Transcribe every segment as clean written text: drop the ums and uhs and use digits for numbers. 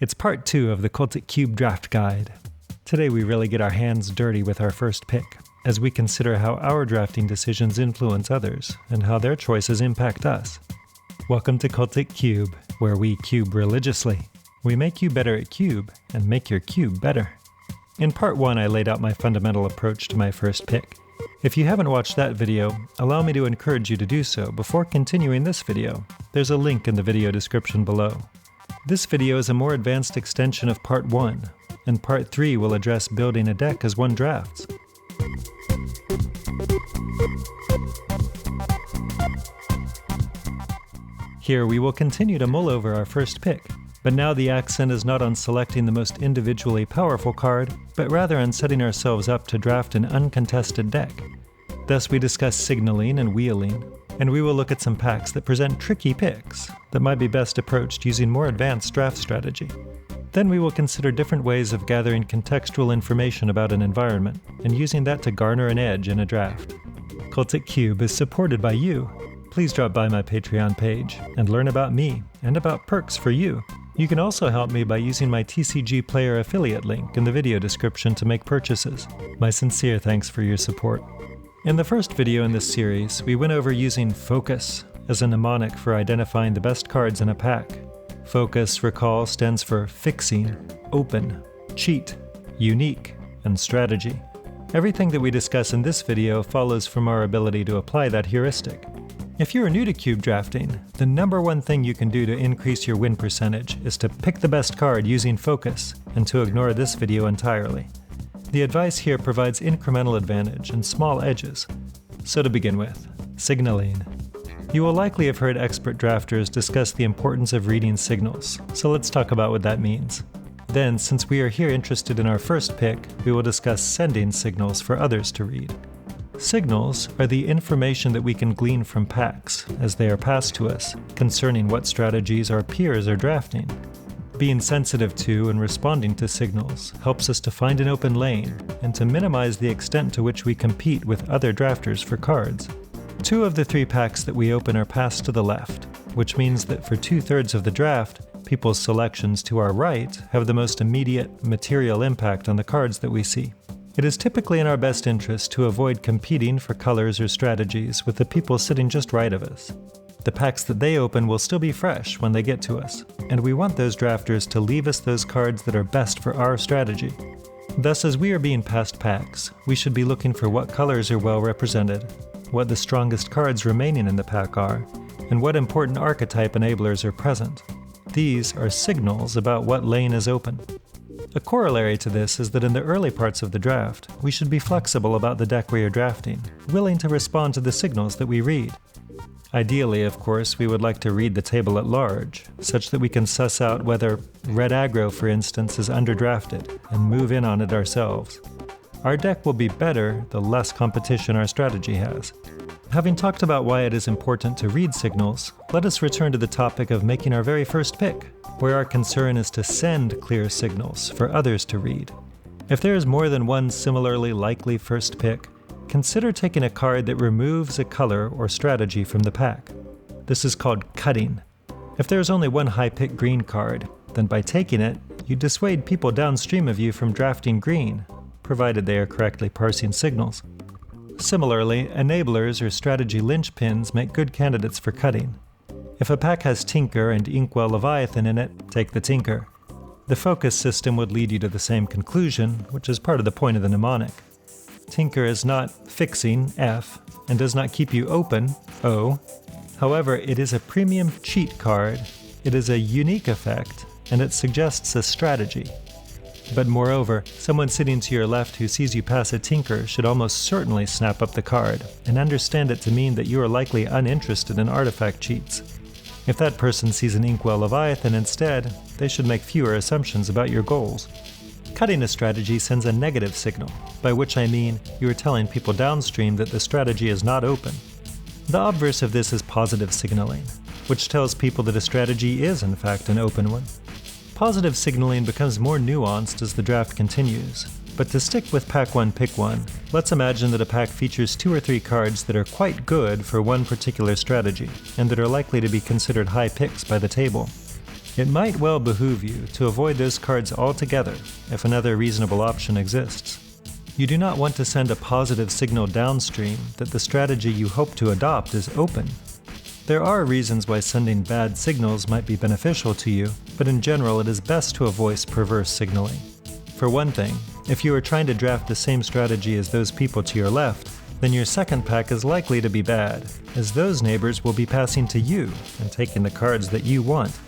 It's part 2 of the Cultic Cube draft guide. Today we really get our hands dirty with our first pick, as we consider how our drafting decisions influence others, and how their choices impact us. Welcome to Cultic Cube, where we cube religiously. We make you better at cube, and make your cube better. In part 1 I laid out my fundamental approach to my first pick. If you haven't watched that video, allow me to encourage you to do so before continuing this video. There's a link in the video description below. This video is a more advanced extension of part 1, and part 3 will address building a deck as one drafts. Here we will continue to mull over our first pick, but now the accent is not on selecting the most individually powerful card, but rather on setting ourselves up to draft an uncontested deck. Thus we discuss signaling and wheeling, and we will look at some packs that present tricky picks that might be best approached using more advanced draft strategy. Then we will consider different ways of gathering contextual information about an environment and using that to garner an edge in a draft. Cultic Cube is supported by you. Please drop by my Patreon page and learn about me and about perks for you. You can also help me by using my TCGPlayer affiliate link in the video description to make purchases. My sincere thanks for your support. In the first video in this series, we went over using focus as a mnemonic for identifying the best cards in a pack. Focus, recall, stands for fixing, open, cheat, unique, and strategy. Everything that we discuss in this video follows from our ability to apply that heuristic. If you are new to cube drafting, the number one thing you can do to increase your win percentage is to pick the best card using focus and to ignore this video entirely. The advice here provides incremental advantage and small edges. So to begin with, signaling. You will likely have heard expert drafters discuss the importance of reading signals, so let's talk about what that means. Then, since we are here interested in our first pick, we will discuss sending signals for others to read. Signals are the information that we can glean from packs, as they are passed to us, concerning what strategies our peers are drafting. Being sensitive to and responding to signals helps us to find an open lane and to minimize the extent to which we compete with other drafters for cards. 2 of the 3 packs that we open are passed to the left, which means that for 2/3 of the draft, people's selections to our right have the most immediate material impact on the cards that we see. It is typically in our best interest to avoid competing for colors or strategies with the people sitting just right of us. The packs that they open will still be fresh when they get to us, and we want those drafters to leave us those cards that are best for our strategy. Thus, as we are being passed packs, we should be looking for what colors are well represented, what the strongest cards remaining in the pack are, and what important archetype enablers are present. These are signals about what lane is open. A corollary to this is that in the early parts of the draft, we should be flexible about the deck we are drafting, willing to respond to the signals that we read. Ideally, of course, we would like to read the table at large, such that we can suss out whether red aggro, for instance, is underdrafted, and move in on it ourselves. Our deck will be better the less competition our strategy has. Having talked about why it is important to read signals, let us return to the topic of making our very first pick, where our concern is to send clear signals for others to read. If there is more than one similarly likely first pick, consider taking a card that removes a color or strategy from the pack. This is called cutting. If there is only one high-pick green card, then by taking it, you dissuade people downstream of you from drafting green, provided they are correctly parsing signals. Similarly, enablers or strategy linchpins make good candidates for cutting. If a pack has Tinker and Inkwell Leviathan in it, take the Tinker. The focus system would lead you to the same conclusion, which is part of the point of the mnemonic. Tinker is not fixing, F, and does not keep you open, O. However, it is a premium cheat card, it is a unique effect, and it suggests a strategy. But moreover, someone sitting to your left who sees you pass a Tinker should almost certainly snap up the card, and understand it to mean that you are likely uninterested in artifact cheats. If that person sees an Inkwell Leviathan instead, they should make fewer assumptions about your goals. Cutting a strategy sends a negative signal, by which I mean you are telling people downstream that the strategy is not open. The obverse of this is positive signaling, which tells people that a strategy is in fact an open one. Positive signaling becomes more nuanced as the draft continues, but to stick with pack 1 pick 1, let's imagine that a pack features 2 or 3 cards that are quite good for one particular strategy, and that are likely to be considered high picks by the table. It might well behoove you to avoid those cards altogether if another reasonable option exists. You do not want to send a positive signal downstream that the strategy you hope to adopt is open. There are reasons why sending bad signals might be beneficial to you, but in general it is best to avoid perverse signaling. For one thing, if you are trying to draft the same strategy as those people to your left, then your second pack is likely to be bad, as those neighbors will be passing to you and taking the cards that you want.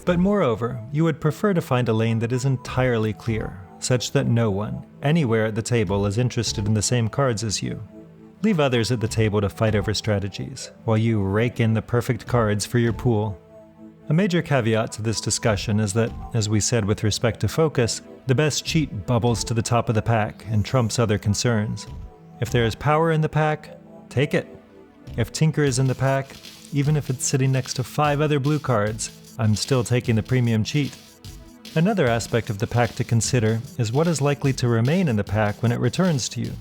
But moreover, you would prefer to find a lane that is entirely clear, such that no one, anywhere at the table, is interested in the same cards as you. Leave others at the table to fight over strategies, while you rake in the perfect cards for your pool. A major caveat to this discussion is that, as we said with respect to focus, the best cheat bubbles to the top of the pack and trumps other concerns. If there is power in the pack, take it. If Tinker is in the pack, even if it's sitting next to 5 other blue cards, I'm still taking the premium cheat. Another aspect of the pack to consider is what is likely to remain in the pack when it returns to you.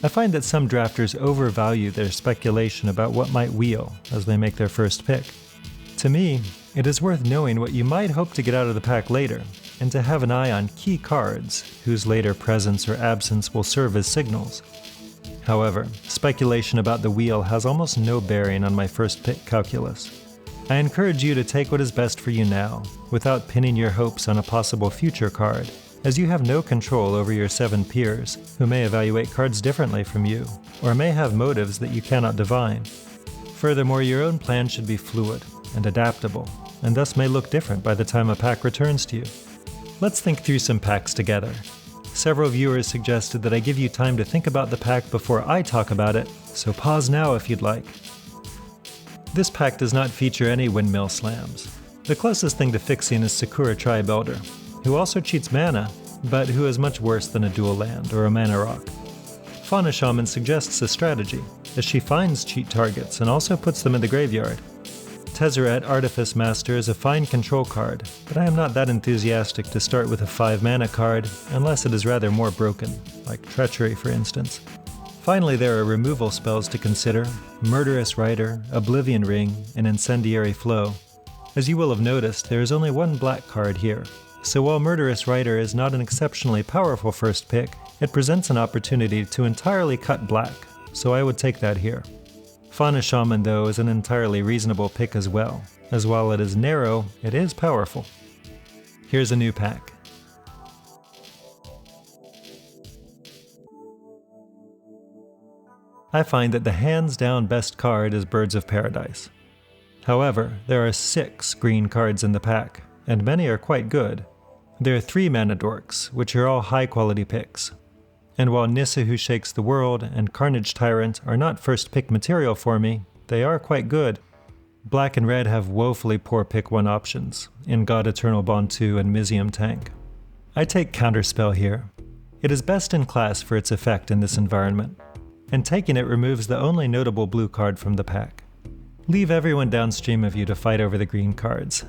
I find that some drafters overvalue their speculation about what might wheel as they make their first pick. To me, it is worth knowing what you might hope to get out of the pack later, and to have an eye on key cards whose later presence or absence will serve as signals. However, speculation about the wheel has almost no bearing on my first pick calculus. I encourage you to take what is best for you now, without pinning your hopes on a possible future card, as you have no control over your 7 peers, who may evaluate cards differently from you, or may have motives that you cannot divine. Furthermore, your own plan should be fluid and adaptable, and thus may look different by the time a pack returns to you. Let's think through some packs together. Several viewers suggested that I give you time to think about the pack before I talk about it, so pause now if you'd like. This pack does not feature any windmill slams. The closest thing to fixing is Sakura Tribe Elder, who also cheats mana, but who is much worse than a dual land or a mana rock. Fauna Shaman suggests a strategy, as she finds cheat targets and also puts them in the graveyard. Tezzeret Artifice Master is a fine control card, but I am not that enthusiastic to start with a 5 mana card unless it is rather more broken, like Treachery for instance. Finally, there are removal spells to consider: Murderous Rider, Oblivion Ring, and Incendiary Flow. As you will have noticed, there is only one black card here, so while Murderous Rider is not an exceptionally powerful first pick, it presents an opportunity to entirely cut black, so I would take that here. Fauna Shaman, though, is an entirely reasonable pick as well, as while it is narrow, it is powerful. Here's a new pack. I find that the hands-down best card is Birds of Paradise. However, there are 6 green cards in the pack, and many are quite good. There are 3 mana dorks, which are all high-quality picks. And while Nissa Who Shakes the World and Carnage Tyrant are not first pick material for me, they are quite good. Black and red have woefully poor pick 1 options, in God Eternal Bond 2 and Mizium Tank. I take Counterspell here. It is best in class for its effect in this environment, and taking it removes the only notable blue card from the pack. Leave everyone downstream of you to fight over the green cards.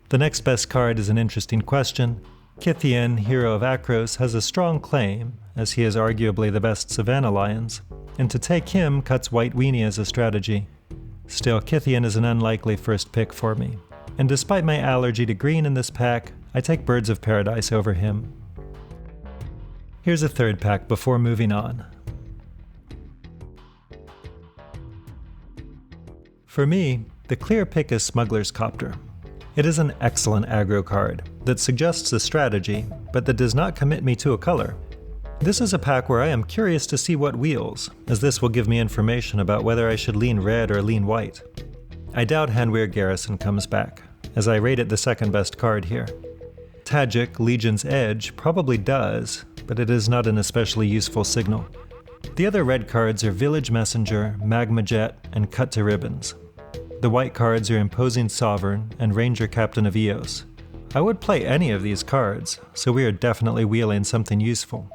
The next best card is an interesting question. Kythian, Hero of Akros, has a strong claim, as he is arguably the best Savannah Lions, and to take him cuts White Weenie as a strategy. Still, Kythian is an unlikely first pick for me, and despite my allergy to green in this pack, I take Birds of Paradise over him. Here's a third pack before moving on. For me, the clear pick is Smuggler's Copter. It is an excellent aggro card that suggests a strategy, but that does not commit me to a color. This is a pack where I am curious to see what wheels, as this will give me information about whether I should lean red or lean white. I doubt Hanweir Garrison comes back, as I rate it the second best card here. Tajik, Legion's Edge, probably does, but it is not an especially useful signal. The other red cards are Village Messenger, Magma Jet, and Cut to Ribbons. The white cards are Imposing Sovereign and Ranger Captain of Eos. I would play any of these cards, so we are definitely wheeling something useful.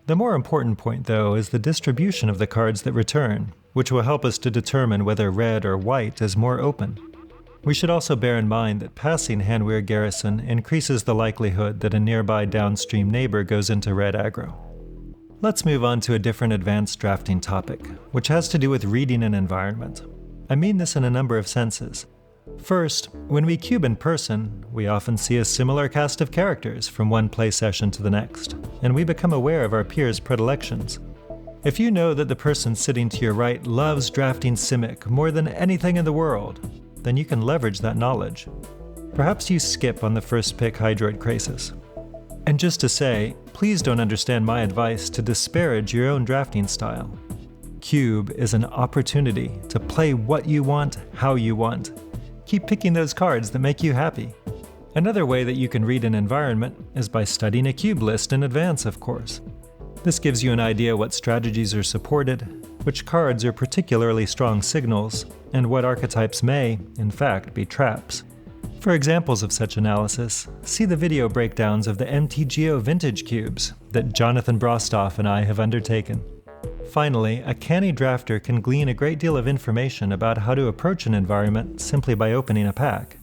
The more important point, though, is the distribution of the cards that return, which will help us to determine whether red or white is more open. We should also bear in mind that passing Hanweir Garrison increases the likelihood that a nearby downstream neighbor goes into red aggro. Let's move on to a different advanced drafting topic, which has to do with reading an environment. I mean this in a number of senses. First, when we cube in person, we often see a similar cast of characters from one play session to the next, and we become aware of our peers' predilections. If you know that the person sitting to your right loves drafting Simic more than anything in the world, then you can leverage that knowledge. Perhaps you skip on the first pick Hydroid Krasis. And just to say, please don't understand my advice to disparage your own drafting style. Cube is an opportunity to play what you want, how you want. Keep picking those cards that make you happy. Another way that you can read an environment is by studying a cube list in advance, of course. This gives you an idea what strategies are supported, which cards are particularly strong signals, and what archetypes may, in fact, be traps. For examples of such analysis, see the video breakdowns of the MTGO vintage cubes that Jonathan Brostoff and I have undertaken. Finally, a canny drafter can glean a great deal of information about how to approach an environment simply by opening a pack.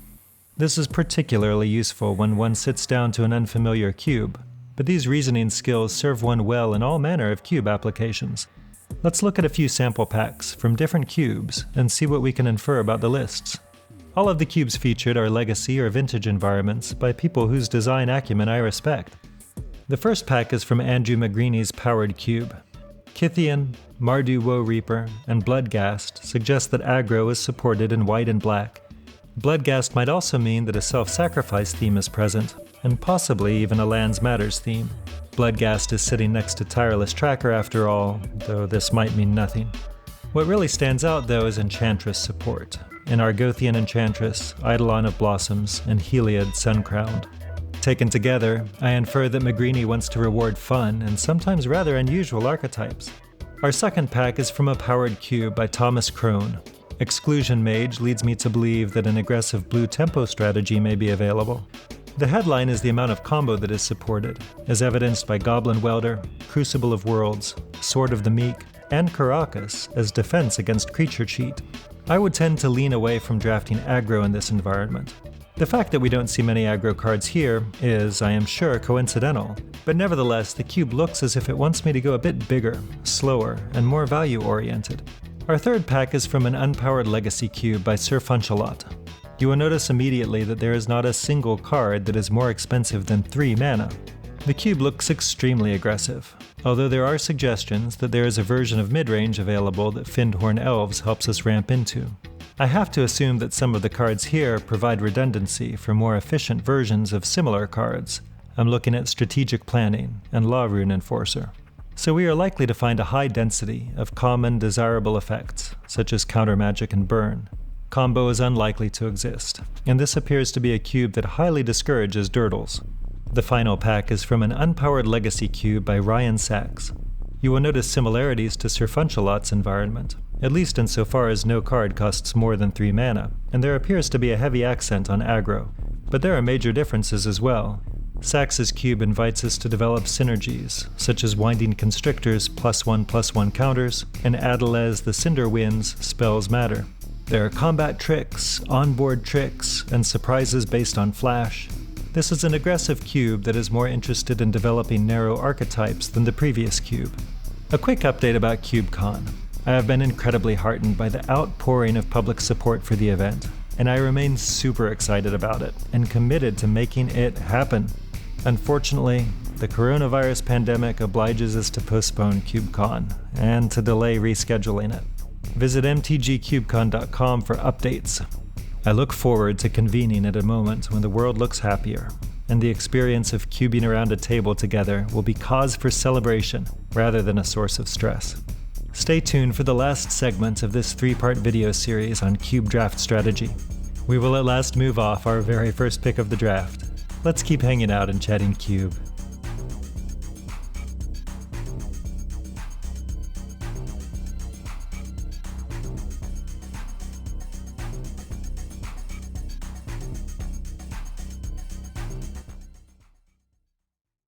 This is particularly useful when one sits down to an unfamiliar cube, but these reasoning skills serve one well in all manner of cube applications. Let's look at a few sample packs from different cubes and see what we can infer about the lists. All of the cubes featured are legacy or vintage environments by people whose design acumen I respect. The first pack is from Andrew McGreeny's Powered Cube. Kythian, Mardu Woe Reaper, and Bloodghast suggest that aggro is supported in white and black. Bloodghast might also mean that a self-sacrifice theme is present, and possibly even a Lands Matters theme. Bloodghast is sitting next to Tireless Tracker after all, though this might mean nothing. What really stands out though is Enchantress support, in Argothian Enchantress, Eidolon of Blossoms, and Heliod Suncrowned. Taken together, I infer that McGreeny wants to reward fun and sometimes rather unusual archetypes. Our second pack is from a Powered Cube by Thomas Crone. Exclusion Mage leads me to believe that an aggressive blue tempo strategy may be available. The headline is the amount of combo that is supported, as evidenced by Goblin Welder, Crucible of Worlds, Sword of the Meek, and Caracas as defense against creature cheat. I would tend to lean away from drafting aggro in this environment. The fact that we don't see many aggro cards here is, I am sure, coincidental, but nevertheless the cube looks as if it wants me to go a bit bigger, slower, and more value-oriented. Our third pack is from an unpowered legacy cube by SirFunchalot. You will notice immediately that there is not a single card that is more expensive than 3 mana. The cube looks extremely aggressive, although there are suggestions that there is a version of midrange available that Fyndhorn Elves helps us ramp into. I have to assume that some of the cards here provide redundancy for more efficient versions of similar cards. I'm looking at Strategic Planning and Law Rune Enforcer. So we are likely to find a high density of common desirable effects, such as Counter Magic and Burn. Combo is unlikely to exist, and this appears to be a cube that highly discourages Durdles. The final pack is from an unpowered legacy cube by Ryan Sachs. You will notice similarities to SirFunchalot's environment, at least insofar as no card costs more than 3 mana, and there appears to be a heavy accent on aggro. But there are major differences as well. Sachs's cube invites us to develop synergies, such as Winding Constrictor's +1/+1 counters, and Adalez the Cinder Wind's Spells Matter. There are combat tricks, onboard tricks, and surprises based on flash. This is an aggressive cube that is more interested in developing narrow archetypes than the previous cube. A quick update about CubeCon. I have been incredibly heartened by the outpouring of public support for the event, and I remain super excited about it and committed to making it happen. Unfortunately, the coronavirus pandemic obliges us to postpone CubeCon and to delay rescheduling it. Visit mtgcubecon.com for updates. I look forward to convening at a moment when the world looks happier, and the experience of cubing around a table together will be cause for celebration rather than a source of stress. Stay tuned for the last segment of this 3-part video series on cube draft strategy. We will at last move off our very first pick of the draft. Let's keep hanging out and chatting cube.